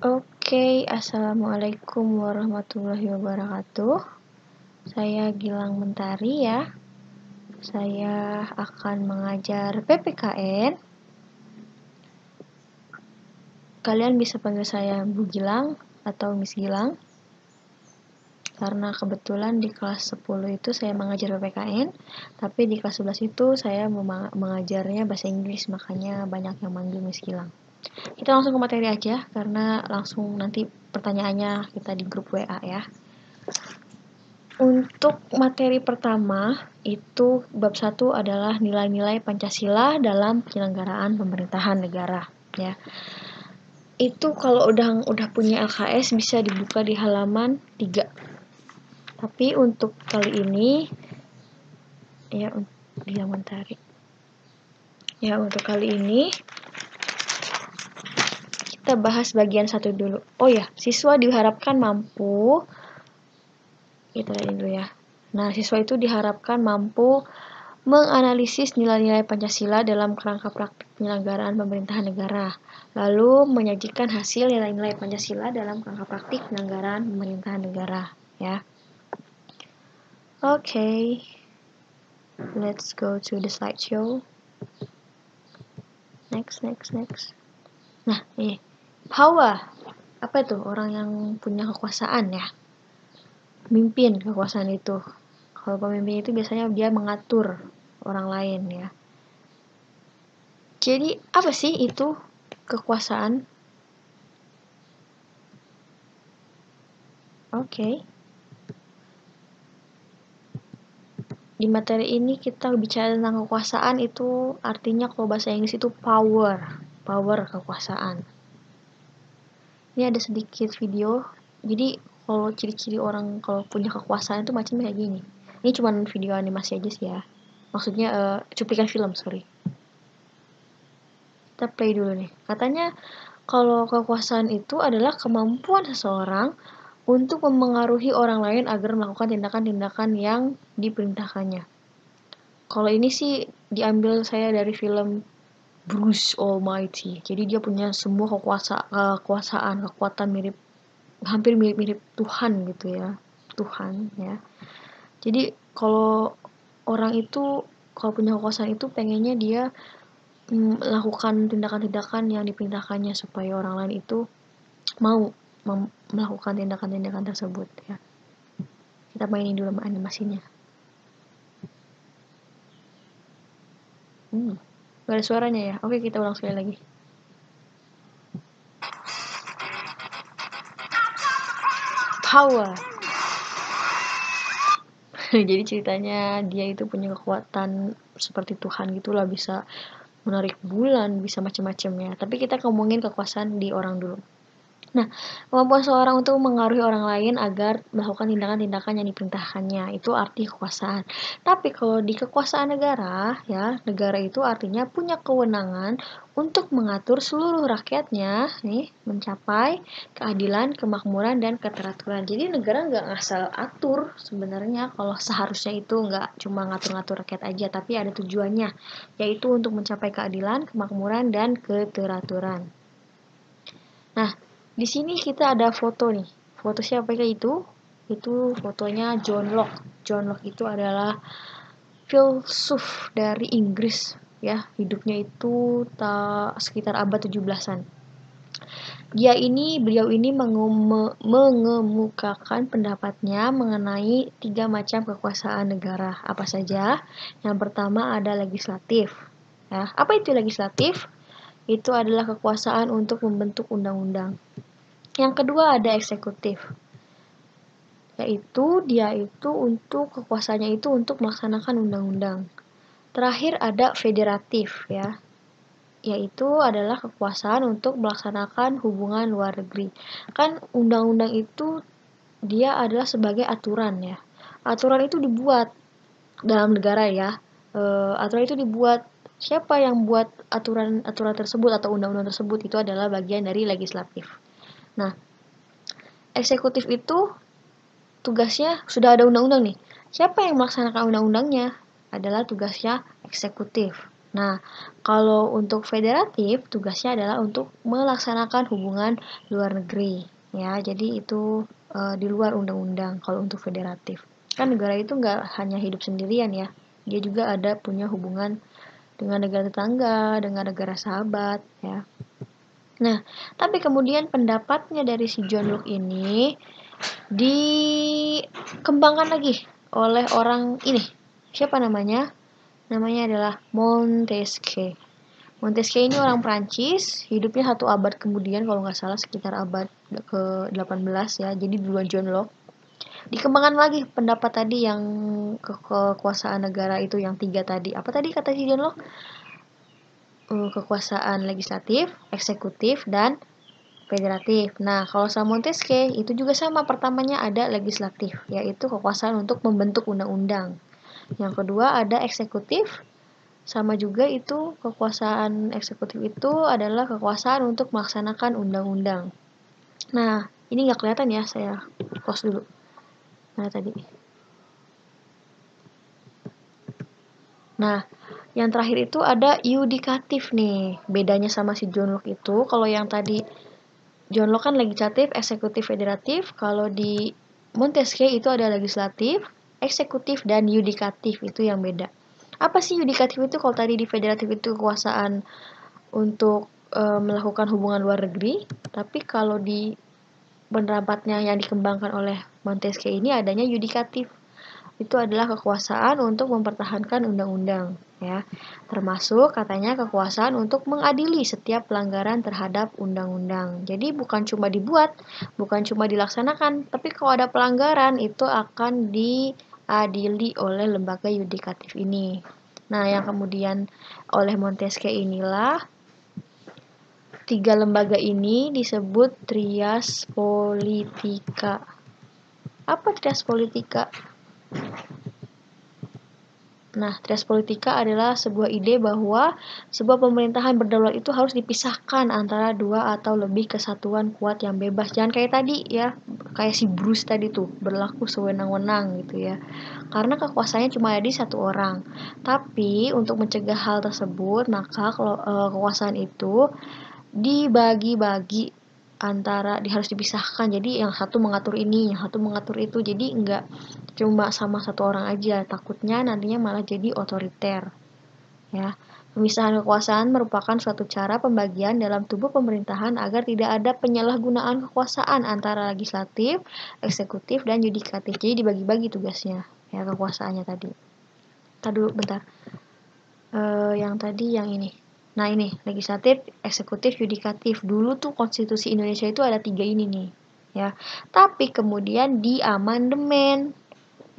Oke, assalamualaikum warahmatullahi wabarakatuh. Saya Gilang Mentari ya. Saya akan mengajar PPKN. Kalian bisa panggil saya Bu Gilang atau Miss Gilang. Karena kebetulan di kelas 10 itu saya mengajar PPKN, tapi di kelas 11 itu saya mengajarnya bahasa Inggris, makanya banyak yang manggil Miss Gilang. Kita langsung ke materi aja, karena langsung nanti pertanyaannya kita di grup WA ya. Untuk materi pertama, itu bab 1 adalah nilai-nilai Pancasila dalam penyelenggaraan pemerintahan negara ya. Itu kalau udah punya LKS bisa dibuka di halaman 3. Tapi untuk kali ini ya untuk kali ini kita bahas bagian 1 dulu. Oh ya, siswa diharapkan mampu kita lihat dulu ya. Nah, siswa itu diharapkan mampu menganalisis nilai-nilai Pancasila dalam kerangka praktik penyelenggaraan pemerintahan negara, lalu menyajikan hasil nilai-nilai Pancasila dalam kerangka praktik penyelenggaraan pemerintahan negara, ya. Okay, let's go to the slideshow. Next. Nah, ini power. Apa itu? Orang yang punya kekuasaan ya. Pemimpin kekuasaan itu. Kalau pemimpin itu biasanya dia mengatur orang lain ya. Jadi apa sih itu kekuasaan? Oke. Di materi ini kita bicara tentang kekuasaan, itu artinya kalau bahasa Inggris itu power kekuasaan. Ini ada sedikit video. Jadi kalau ciri-ciri orang kalau punya kekuasaan itu macamnya kayak gini. Ini cuma video animasi aja sih ya. Maksudnya cuplikan film, sorry. Kita play dulu nih. Katanya kalau kekuasaan itu adalah kemampuan seseorang untuk memengaruhi orang lain agar melakukan tindakan-tindakan yang diperintahkannya. Kalau ini sih diambil saya dari film Bruce Almighty. Jadi dia punya semua kekuatan hampir mirip Tuhan gitu ya. Tuhan ya. Jadi kalau orang itu kalau punya kekuasaan itu pengennya dia melakukan tindakan-tindakan yang diperintahkannya supaya orang lain itu mau melakukan tindakan-tindakan tersebut ya. Kita mainin dulu animasinya. Gak ada suaranya ya. Oke, kita ulang sekali lagi. Power. Jadi ceritanya dia itu punya kekuatan seperti Tuhan gitulah, bisa menarik bulan, bisa macam-macam ya. Tapi kita ngomongin kekuasaan di orang dulu. Nah, kemampuan seorang untuk mengaruhi orang lain agar melakukan tindakan-tindakan yang diperintahkannya, itu arti kekuasaan. Tapi kalau di kekuasaan negara, ya, negara itu artinya punya kewenangan untuk mengatur seluruh rakyatnya, nih, mencapai keadilan, kemakmuran, dan keteraturan. Jadi negara nggak asal atur sebenarnya, kalau seharusnya itu nggak cuma ngatur-ngatur rakyat aja, tapi ada tujuannya, yaitu untuk mencapai keadilan, kemakmuran, dan keteraturan. Nah, di sini kita ada foto nih. Foto siapa itu? Itu fotonya John Locke. John Locke itu adalah filsuf dari Inggris ya. Hidupnya itu sekitar abad 17-an. Beliau ini mengemukakan pendapatnya mengenai 3 macam kekuasaan negara. Apa saja? Yang pertama ada legislatif. Ya, apa itu legislatif? Itu adalah kekuasaan untuk membentuk undang-undang. Yang kedua ada eksekutif, yaitu kekuasaannya itu untuk melaksanakan undang-undang. Terakhir ada federatif ya, yaitu adalah kekuasaan untuk melaksanakan hubungan luar negeri. Kan undang-undang itu dia adalah sebagai aturan ya. Aturan itu dibuat dalam negara ya. Aturan itu dibuat, siapa yang buat aturan tersebut atau undang-undang tersebut, itu adalah bagian dari legislatif. Nah, eksekutif itu tugasnya sudah ada undang-undang nih. Siapa yang melaksanakan undang-undangnya? Adalah tugasnya eksekutif. Nah, kalau untuk federatif, tugasnya adalah untuk melaksanakan hubungan luar negeri. Ya, jadi itu di luar undang-undang kalau untuk federatif. Kan negara itu nggak hanya hidup sendirian ya, dia juga ada punya hubungan dengan negara tetangga, dengan negara sahabat, ya. Nah, tapi kemudian pendapatnya dari si John Locke ini dikembangkan lagi oleh orang ini. Siapa namanya? Namanya adalah Montesquieu. Montesquieu ini orang Prancis, hidupnya 1 abad kemudian kalau nggak salah sekitar abad ke-18 ya. Jadi duluan John Locke. Dikembangkan lagi pendapat tadi yang kekuasaan negara itu yang 3 tadi. Apa tadi kata si John Locke? Kekuasaan legislatif, eksekutif, dan federatif. Nah, kalau sama Montesquieu itu juga sama. Pertamanya ada legislatif, yaitu kekuasaan untuk membentuk undang-undang. Yang kedua ada eksekutif, sama juga itu kekuasaan eksekutif itu adalah kekuasaan untuk melaksanakan undang-undang. Nah, ini nggak kelihatan ya, saya close dulu. Nah, tadi. Nah, yang terakhir itu ada yudikatif nih. Bedanya sama si John Locke itu, kalau yang tadi John Locke kan legislatif, eksekutif, federatif. Kalau di Montesquieu itu ada legislatif, eksekutif, dan yudikatif. Itu yang beda. Apa sih yudikatif itu? Kalau tadi di federatif itu kekuasaan untuk melakukan hubungan luar negeri. Tapi kalau di pendapatnya yang dikembangkan oleh Montesquieu ini adanya yudikatif. Itu adalah kekuasaan untuk mempertahankan undang-undang, ya. Termasuk katanya kekuasaan untuk mengadili setiap pelanggaran terhadap undang-undang. Jadi bukan cuma dibuat, bukan cuma dilaksanakan, tapi kalau ada pelanggaran itu akan diadili oleh lembaga yudikatif ini. Nah, yang kemudian oleh Montesquieu inilah 3 lembaga ini disebut trias politika. Apa trias politika? Nah, trias politika adalah sebuah ide bahwa sebuah pemerintahan berdaulat itu harus dipisahkan antara 2 atau lebih kesatuan kuat yang bebas. Jangan kayak tadi ya, kayak si Bruce tadi tuh, berlaku sewenang-wenang gitu ya. Karena kekuasaannya cuma ada di 1 orang. Tapi untuk mencegah hal tersebut, maka kekuasaan itu dibagi-bagi antara harus dipisahkan. Jadi yang satu mengatur ini, yang satu mengatur itu. Jadi enggak cuma sama 1 orang aja. Takutnya nantinya malah jadi otoriter. Ya. Pemisahan kekuasaan merupakan suatu cara pembagian dalam tubuh pemerintahan agar tidak ada penyalahgunaan kekuasaan antara legislatif, eksekutif, dan yudikatif. Jadi dibagi-bagi tugasnya, ya kekuasaannya tadi. Tadi dulu bentar. Yang tadi yang ini. Nah ini, legislatif, eksekutif, yudikatif. Dulu tuh konstitusi Indonesia itu ada 3 ini nih. Ya. Tapi kemudian diamandemen.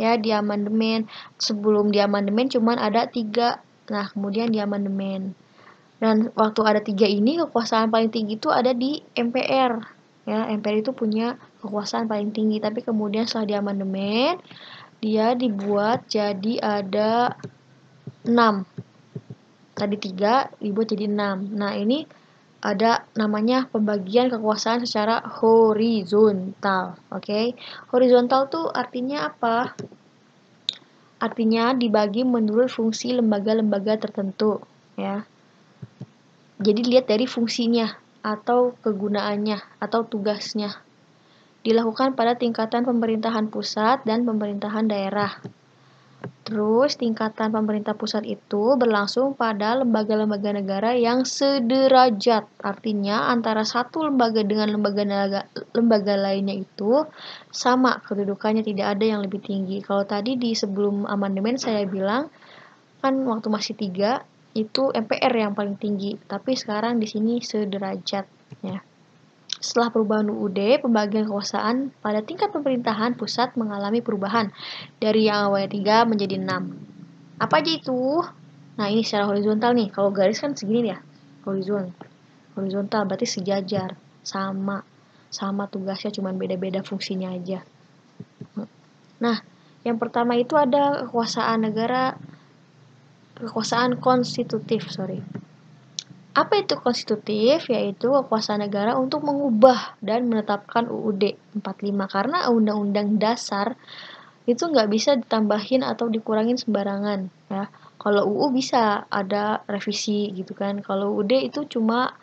Ya, diamandemen. Sebelum diamandemen cuman ada 3. Nah, kemudian diamandemen. Dan waktu ada 3 ini, kekuasaan paling tinggi itu ada di MPR. Ya, MPR itu punya kekuasaan paling tinggi. Tapi kemudian setelah diamandemen, dia dibuat jadi ada 6. Tadi 3 dibuat jadi 6. Nah, ini ada namanya pembagian kekuasaan secara horizontal. Oke. Horizontal tuh artinya apa? Artinya dibagi menurut fungsi lembaga-lembaga tertentu, ya. Jadi lihat dari fungsinya atau kegunaannya atau tugasnya. Dilakukan pada tingkatan pemerintahan pusat dan pemerintahan daerah. Terus tingkatan pemerintah pusat itu berlangsung pada lembaga-lembaga negara yang sederajat. Artinya antara satu lembaga dengan lembaga lainnya itu sama kedudukannya, tidak ada yang lebih tinggi. Kalau tadi di sebelum amandemen saya bilang kan waktu masih 3 itu MPR yang paling tinggi, tapi sekarang di sini sederajat ya. Setelah perubahan UUD, pembagian kekuasaan pada tingkat pemerintahan pusat mengalami perubahan dari yang awalnya 3 menjadi 6. Apa aja itu? Nah, ini secara horizontal nih. Kalau garis kan segini ya. Horizontal berarti sejajar, sama. Sama tugasnya, cuman beda-beda fungsinya aja. Nah, yang pertama itu ada kekuasaan konstitutif, Apa itu konstitutif? Yaitu kekuasaan negara untuk mengubah dan menetapkan UUD 45. Karena Undang-Undang Dasar itu nggak bisa ditambahin atau dikurangin sembarangan. Ya. Kalau UU bisa ada revisi gitu kan. Kalau UUD itu cuma